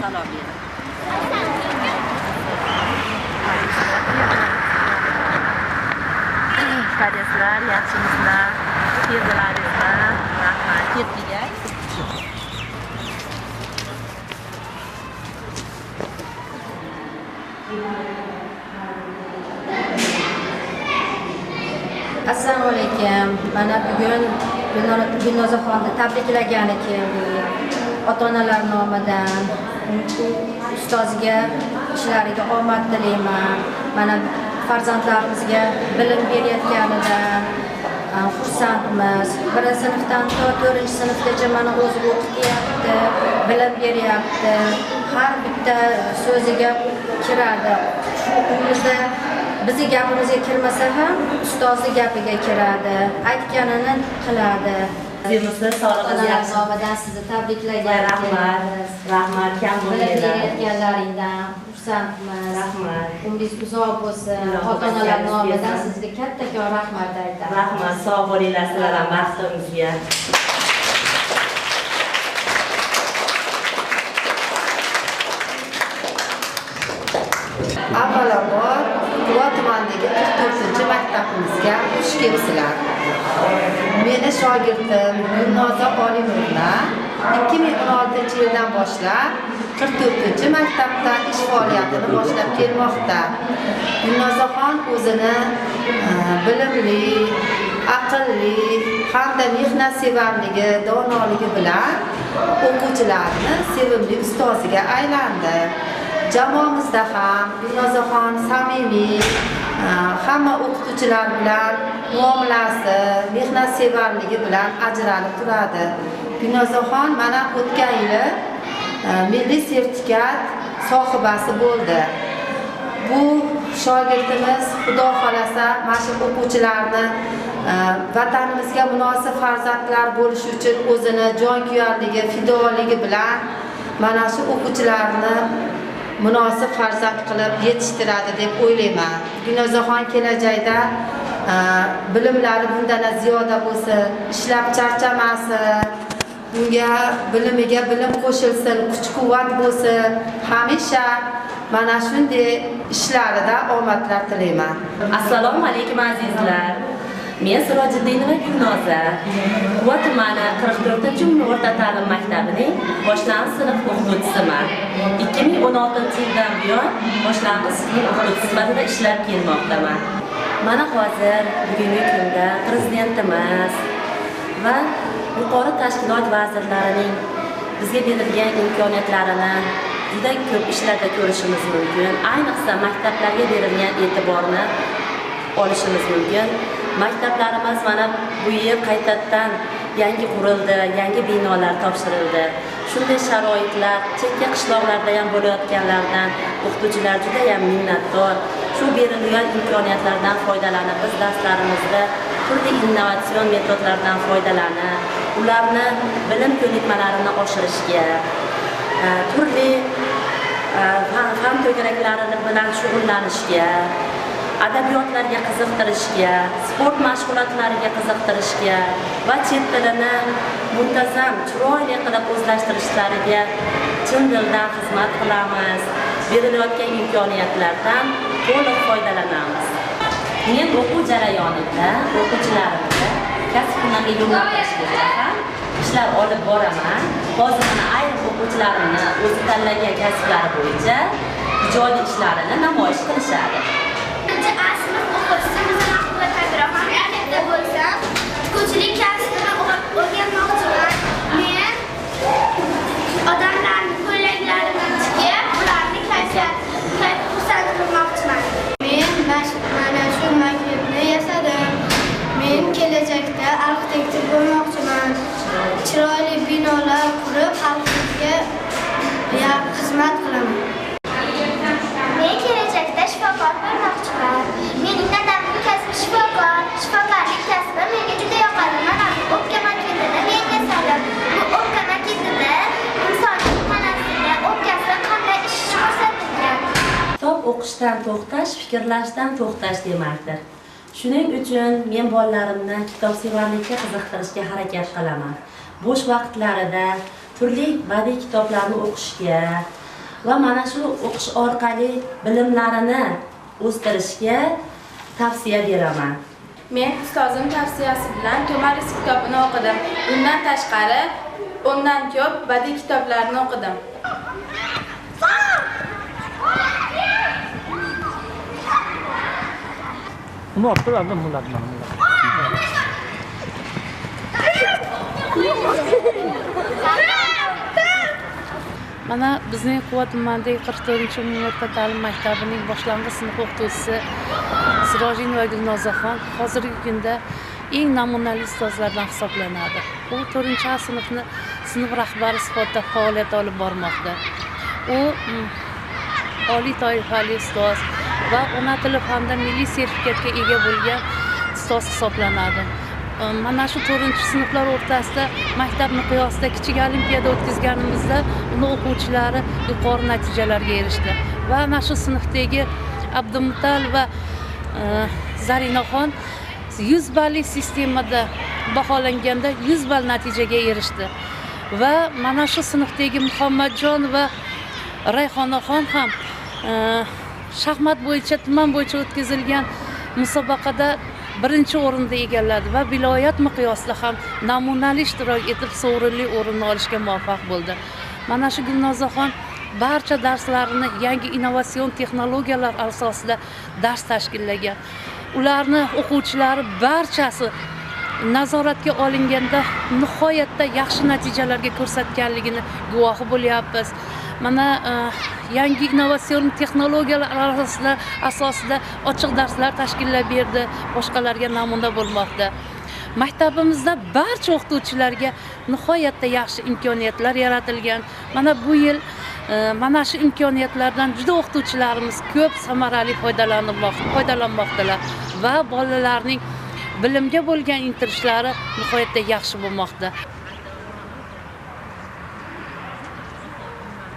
salom bering. Qaysizlar, yaxshimisizlar? Keldilaringizmi? Rahmat, ketdinglar. Assalomu alaykum. Mana bugun Gulnozaxonni tabriklagani keldik. Ota-onalar nomidan ustoziga ishlariga omad tilayman. Mana farzandlarimizga bilim berayotganidan xursandmiz. 1-sinfdan to 4-sinfgacha mana o'zi o'qityapti, bilim beryapti. Har bitta so'ziga kiradi. Shu uyimizda bizi gapimizga kirmasa ham ustozni gapiga kiradi, aytganini qiladi. Bizimizda sog'lig'ingiz nomidan sizni tabriklayman. Rahmat, kam bo'linglar. Berganlaringdan xursandmiz. Rahmat. Umringiz uzoq bo'lsin. Ota-onalar nomidan sizga kattakon rahmat aytaman. Rahmat, sog' bo'linglar, sizlar ham baxtimizga. Avvalambor Quva tumanidagi 44-maktabimizga xush kelibsizlar. Meni shogirdim Gulnoza Olimova 2016-yildan boshlab 44-maktabda ish faoliyatini boshlab kelmoqda. Gulnozaxon o'zini bilimli, aqlli hamda mehnatsevarligi, donoligi bilan o'quvchilarni sevimli ustoziga aylandi. Jamoamizda ham Gulnozaxon samimiy, hamma o'qituvchilar bilan muomalasi, mehnatsevarligi bilan ajralib turadi. Gulnozaxon mana o'tgan yili milliy sertifikat sohibasi bo'ldi. Bu shogirdimiz Xudo xolasa mana shu o'quvchilarni vatanimizga munosib farzandlar bo'lishi uchun o'zini jonkuyarligi, fidoligi bilan mana shu o'quvchilarni munosib farzand qilib yetishtiradi deb o'ylayman. Gulnozaxon kelajakda bilimlari bundan ziyoda bo'lsin, ishlab charchamasin, unga bilimiga bilim qo'shilsin, kuch-quvvat bo'lsin. Hamisha mana shunday ishlarida omadlar tilayman. Assalomu alaykum azizlar. Men Sirojiddinova Gulnoza. Quva tumani 44-umumiy o'rta ta'lim maktabining boshlang'ich sinf o'qituvchisiman. 2016-yildan buyon boshlang'ich sinf o'qituvchisi sifatida ishlab kelmoqdaman. Mana hozir bugungi kunda prezidentimiz va yuqori tashkilot vazirlarining bizga berilgan imkoniyatlarini juda ko'p ishlarda ko'rishimiz mumkin. Ayniqsa maktablarga berilgan e'tiborni olishimiz mumkin. Maktablarimiz mana bu yil qaytadan yangi qurildi, yangi binolar topshirildi. Shunday sharoitlar chekka qishloqlarda ham bo'layotganlardan o'qituvchilar juda ham minnatdor. Shu berilgan imkoniyatlardan foydalanib, biz darslarimizda turli innovatsion metodlardan foydalanib, ularni bilim ko'nikmalarini oshirishga, turli fan to'garaklari bilan shug'ullanishga, adabiyotlarga qiziqtirishga, sport mashg'ulotlariga qiziqtirishga va chet tilini muntazam, chiroyli qilib o'zlashtirishlariga chin dildan xizmat qilamiz. Berilayotgan imkoniyatlardan to'liq foydalanamiz. Men o'quv jarayonida o'quvchilarimni kasb-hunarga yo'naltirish bo'yicha ham ishlar olib boraman. Hozir mana ayrim o'quvchilarimni o'zi tanlagan kasblari bo'yicha ijodiy ishlarini namoyish qilishadi. Tikuvchilik kasbini o'rganmoqchiman. Men odamlarning ko'ylaklarini tikib, ularni xursand qilmoqchiman. Men mana shu maktabni yasadim. Men kelajakda arxitektor bo'lmoqchiman. Chiroyli binolar qurib, xalqimizga xizmat qilaman. Men kelajakda shifokor bo'lmoqchiman. Mening dadamning kasbi shifokor. Shifokorlik kasbi menga juda yoqadi. Mana o'pka maketini men yasadim. Bu o'pka maketida insonning tanasida o'pkasi qanday ish ko'rsatilgan. Kitob o'qishdan to'xtash, fikrlashdan to'xtash demakdir. Shuning uchun men bolalarimni kitobsevarlikka qiziqtirishga harakat qilaman. Bo'sh vaqtlarida turli badiiy kitoblarni o'qishga, va mana shu o'qish orqali bilimlarini o'stirishga tavsiya beraman. Men ustozim tavsiyasi bilan To'maris kitobini o'qidim. Bundan tashqari, o'ndan ko'p badiiy kitoblarni o'qidim. Mana bizning Quva tumanidagi 44-umumiy o'rta ta'lim maktabining boshlang'ich sinf o'qituvchisi Sirojinova Gulnozaxon hozirgi kunda eng namunali ustozlardan hisoblanadi. U 4-A sinfni sinf rahbari sifatida faoliyat olib bormoqda. U oliy toifali ustoz va ona tili fanida milliy sertifikatga ega bo'lgan ustoz hisoblanadi. Mana shu 4-sinflar o'rtasida maktab miqyosida kichik olimpiada o'tkazganimizda uni o'quvchilari yuqori natijalarga erishdi. Va ana shu sinfdagi Abdumutal va Zarinaxon 100 ballik sistemada baholanganda 100 ball natijaga erishdi. Va mana shu sinfdagi Muhammadjon va Rayhonaxon ham shaxmat bo'yicha tuman bo'yicha o'tkazilgan musobaqada birinchi o'rinni egalladi va viloyat miqyosida ham namunali ishtirok etib sovrinli o'rinni olishga muvaffaq bo'ldi. Mana shu Gulnozaxon barcha darslarini yangi innovatsion texnologiyalar asosida dars tashkillagan. Ularni o'quvchilari barchasi nazoratga olinganda nihoyatda yaxshi natijalarga ko'rsatganligini guvohi bo'lyapmiz. Mana yangi innovatsion texnologiyalar asosida ochiq darslar tashkillab berdi, boshqalarga namuna bo'lmoqda. Maktabimizda barcha o'qituvchilarga nihoyatda yaxshi imkoniyatlar yaratilgan. Mana bu yil mana shu imkoniyatlardan juda o'qituvchilarimiz ko'p samarali foydalanmoqdalar va bolalarning bilimga bo'lgan intilishlari nihoyatda yaxshi bo'lmoqda.